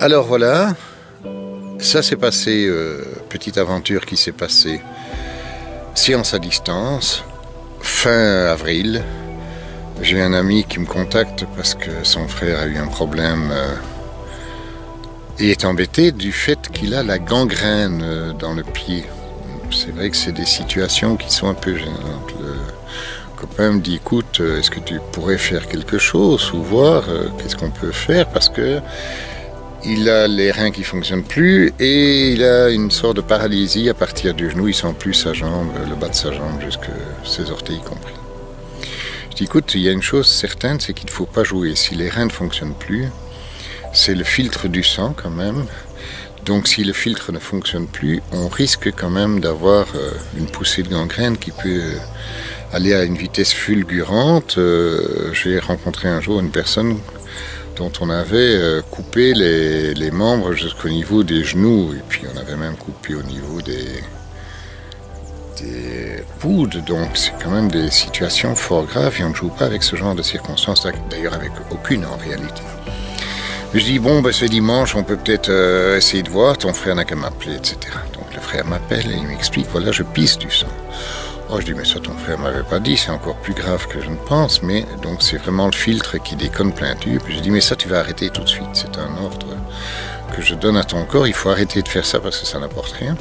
Alors voilà, ça s'est passé, petite aventure qui s'est passée, séance à distance, fin avril. J'ai un ami qui me contacte parce que son frère a eu un problème et est embêté du fait qu'il a la gangrène dans le pied. C'est vrai que c'est des situations qui sont un peu gênantes. Le copain me dit, écoute, est-ce que tu pourrais faire quelque chose ou voir qu'est-ce qu'on peut faire, parce que il a les reins qui ne fonctionnent plus et il a une sorte de paralysie à partir du genou. Il ne sent plus sa jambe, le bas de sa jambe, jusque ses orteils compris. Je dis, écoute, il y a une chose certaine, c'est qu'il ne faut pas jouer. Si les reins ne fonctionnent plus, c'est le filtre du sang quand même. Donc si le filtre ne fonctionne plus, on risque quand même d'avoir une poussée de gangrène qui peut aller à une vitesse fulgurante. J'ai rencontré un jour une personne dont on avait coupé les membres jusqu'au niveau des genoux, et puis on avait même coupé au niveau des coudes, donc c'est quand même des situations fort graves et on ne joue pas avec ce genre de circonstances, d'ailleurs avec aucune en réalité. Je dis, bon, ben, ce dimanche, on peut peut-être essayer de voir, ton frère n'a qu'à m'appeler, etc. Donc le frère m'appelle et il m'explique, voilà, je pisse du sang. Oh, je dis, mais ça, ton frère ne m'avait pas dit, c'est encore plus grave que je ne pense, mais donc c'est vraiment le filtre qui déconne plein tube. Je dis, mais ça, tu vas arrêter tout de suite, c'est un ordre que je donne à ton corps, il faut arrêter de faire ça parce que ça n'apporte rien.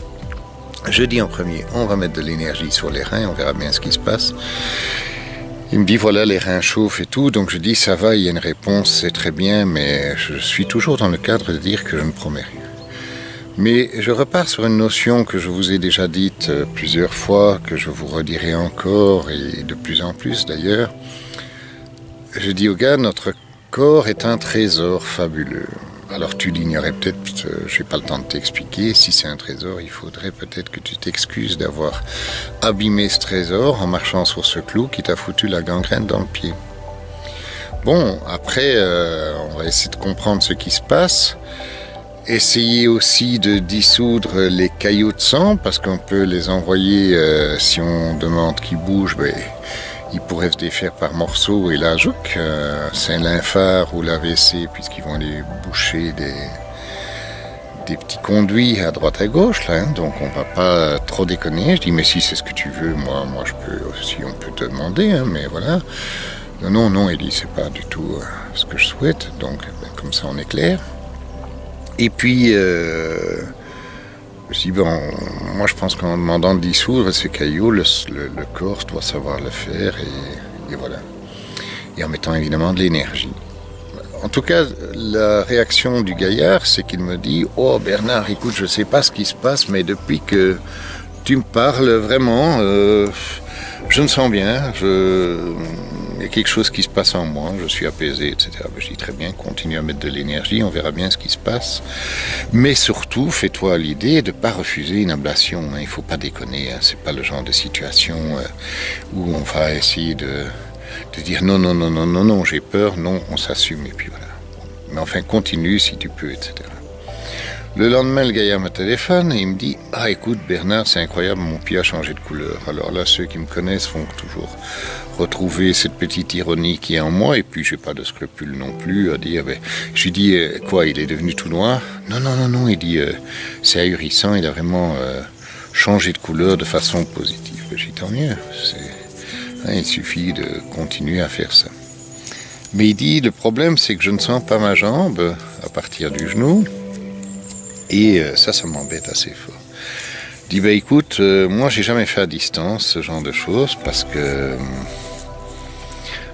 Je dis en premier, on va mettre de l'énergie sur les reins, on verra bien ce qui se passe. Il me dit, voilà, les reins chauffent et tout, donc je dis, ça va, il y a une réponse, c'est très bien, mais je suis toujours dans le cadre de dire que je ne promets rien. Mais je repars sur une notion que je vous ai déjà dite plusieurs fois, que je vous redirai encore, et de plus en plus d'ailleurs. Je dis aux gars, notre corps est un trésor fabuleux. Alors tu l'ignorais peut-être, je n'ai pas le temps de t'expliquer. Si c'est un trésor, il faudrait peut-être que tu t'excuses d'avoir abîmé ce trésor en marchant sur ce clou qui t'a foutu la gangrène dans le pied. Bon, après, on va essayer de comprendre ce qui se passe. Essayer aussi de dissoudre les caillots de sang, parce qu'on peut les envoyer, si on demande qu'ils bougent, ben, ils pourraient se défaire par morceaux et la jouque, c'est un lymphare ou l'AVC, puisqu'ils vont aller boucher des petits conduits à droite à gauche, là, hein, donc on va pas trop déconner. Je dis, mais si c'est ce que tu veux, moi je peux aussi, on peut te demander, hein, mais voilà. Non, il dit, c'est pas du tout ce que je souhaite, donc ben, comme ça on est clair. Et puis, je dis, bon, moi je pense qu'en demandant de dissoudre ces cailloux, le corps doit savoir le faire, et voilà. Et en mettant évidemment de l'énergie. En tout cas, la réaction du gaillard, c'est qu'il me dit, oh Bernard, écoute, je ne sais pas ce qui se passe, mais depuis que tu me parles vraiment, je me sens bien, il y a quelque chose qui se passe en moi, je suis apaisé, etc. Je dis, très bien, continue à mettre de l'énergie, on verra bien ce qui se passe. Mais surtout, fais-toi l'idée de ne pas refuser une ablation, hein. Il ne faut pas déconner, hein. Ce n'est pas le genre de situation où on va essayer de dire non, j'ai peur, non, on s'assume, et puis voilà. Mais enfin, continue si tu peux, etc. Le lendemain, le gaillard me téléphone et il me dit, ah écoute Bernard, c'est incroyable, mon pied a changé de couleur. Alors là, ceux qui me connaissent vont toujours retrouver cette petite ironie qui est en moi, et puis j'ai pas de scrupule non plus à dire, ben, je lui dis, quoi, il est devenu tout noir? Non, il dit, c'est ahurissant, il a vraiment changé de couleur de façon positive. Ben, j'ai dit, tant mieux, hein, il suffit de continuer à faire ça. Mais il dit, le problème c'est que je ne sens pas ma jambe à partir du genou, et ça m'embête assez fort. Je dis, ben écoute, moi j'ai jamais fait à distance ce genre de choses parce que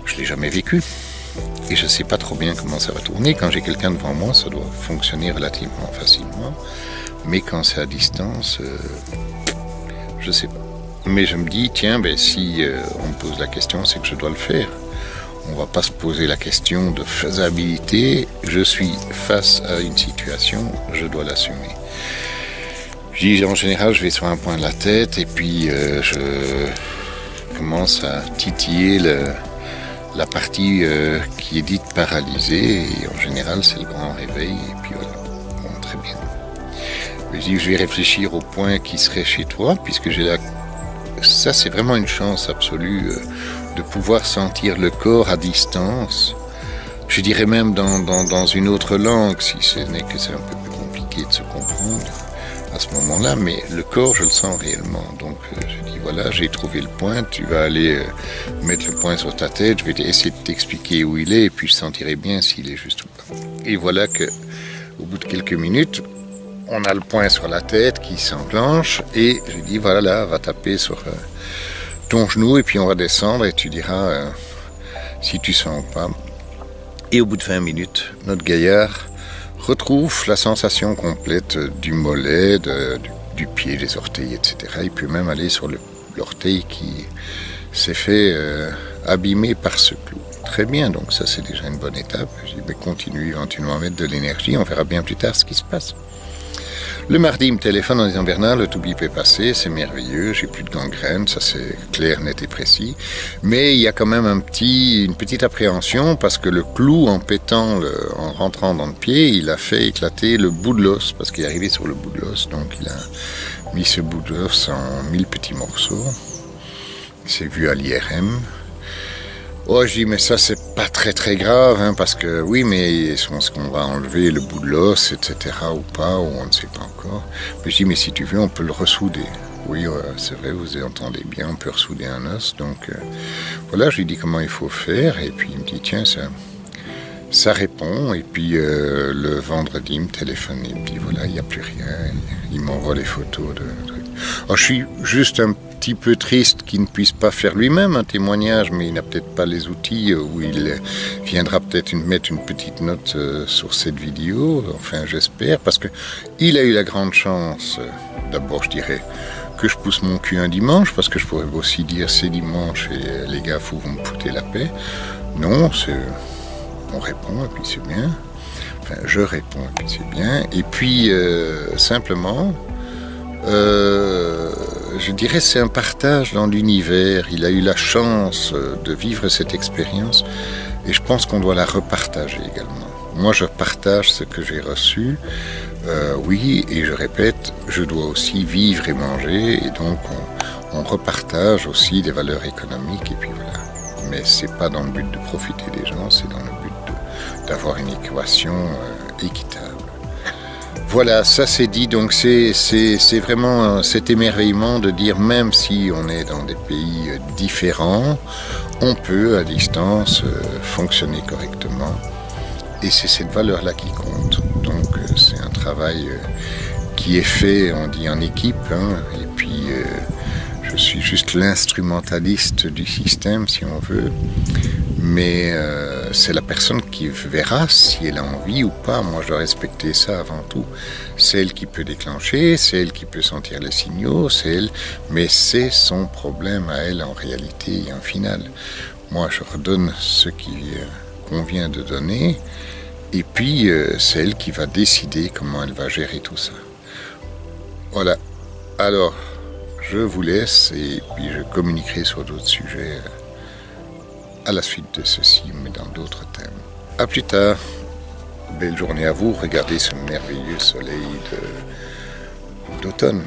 je l'ai jamais vécu. Et je sais pas trop bien comment ça va tourner. Quand j'ai quelqu'un devant moi, ça doit fonctionner relativement facilement. Mais quand c'est à distance, je sais pas. Mais je me dis, tiens, ben si on me pose la question, c'est que je dois le faire. On ne va pas se poser la question de faisabilité. Je suis face à une situation, je dois l'assumer. Je dis, en général, je vais sur un point de la tête et puis je commence à titiller la partie qui est dite paralysée. Et en général, c'est le grand réveil. Et puis voilà, bon, très bien. Je dis, je vais réfléchir au point qui serait chez toi, puisque j'ai la... Ça, c'est vraiment une chance absolue de pouvoir sentir le corps à distance. je dirais même dans une autre langue, si ce n'est que c'est un peu plus compliqué de se comprendre à ce moment-là, mais le corps, je le sens réellement. Donc je dis, voilà, j'ai trouvé le point, tu vas aller mettre le point sur ta tête, je vais essayer de t'expliquer où il est, et puis je sentirai bien s'il est juste ou pas. Et voilà que, au bout de quelques minutes, on a le point sur la tête qui s'enclenche, et je dis, voilà, là, va taper sur ton genou, et puis on va descendre, et tu diras si tu sens ou pas. Et au bout de 20 minutes, notre gaillard retrouve la sensation complète du mollet, du pied, des orteils, etc. Il peut même aller sur l'orteil qui s'est fait abîmer par ce clou. Très bien, donc ça c'est déjà une bonne étape. Je dis, mais continue éventuellement à mettre de l'énergie, on verra bien plus tard ce qui se passe. Le mardi, il me téléphone en disant, Bernard, le tout-bip est passé, c'est merveilleux, j'ai plus de gangrène, ça c'est clair, net et précis. Mais il y a quand même une petite appréhension parce que le clou, en pétant, en rentrant dans le pied, il a fait éclater le bout de l'os, parce qu'il est arrivé sur le bout de l'os, donc il a mis ce bout de l'os en 1000 petits morceaux. Il s'est vu à l'IRM. Oh, je dis, mais ça, c'est pas très grave, hein, parce que oui, mais est-ce qu'on va enlever le bout de l'os, etc., ou pas, ou on ne sait pas encore. Mais je dis, mais si tu veux, on peut le ressouder. Oui, c'est vrai, vous entendez bien, on peut ressouder un os. Donc, voilà, je lui dis comment il faut faire, et puis il me dit, tiens, ça répond. Et puis, le vendredi, il me téléphone, il me dit, voilà, il n'y a plus rien. Il m'envoie les photos de trucs. Alors, je suis juste un petit peu triste qu'il ne puisse pas faire lui-même un témoignage, mais il n'a peut-être pas les outils où il viendra peut-être mettre une petite note sur cette vidéo, enfin j'espère, parce qu'il a eu la grande chance, d'abord je dirais, que je pousse mon cul un dimanche, parce que je pourrais aussi dire c'est dimanche et les gars, vous me foutez la paix. Non, on répond et puis c'est bien, enfin je réponds et puis c'est bien, et puis simplement... je dirais c'est un partage dans l'univers. Il a eu la chance de vivre cette expérience et je pense qu'on doit la repartager également. Moi, je partage ce que j'ai reçu, oui, et je répète, je dois aussi vivre et manger, et donc on repartage aussi des valeurs économiques, et puis voilà. Mais c'est pas dans le but de profiter des gens, c'est dans le but d'avoir une équation équitable. Voilà, ça c'est dit, donc c'est vraiment cet émerveillement de dire même si on est dans des pays différents, on peut à distance fonctionner correctement et c'est cette valeur-là qui compte. Donc c'est un travail qui est fait, on dit en équipe, hein, et puis je suis juste l'instrumentaliste du système si on veut. Mais c'est la personne qui verra si elle a envie ou pas. Moi, je dois respecter ça avant tout. C'est elle qui peut déclencher, c'est elle qui peut sentir les signaux, c'est elle. Mais c'est son problème à elle en réalité et en final. Moi, je redonne ce qui convient de donner. Et puis, c'est elle qui va décider comment elle va gérer tout ça. Voilà. Alors, je vous laisse et puis je communiquerai sur d'autres sujets à la suite de ceci, mais dans d'autres thèmes. À plus tard. Belle journée à vous. Regardez ce merveilleux soleil d'automne.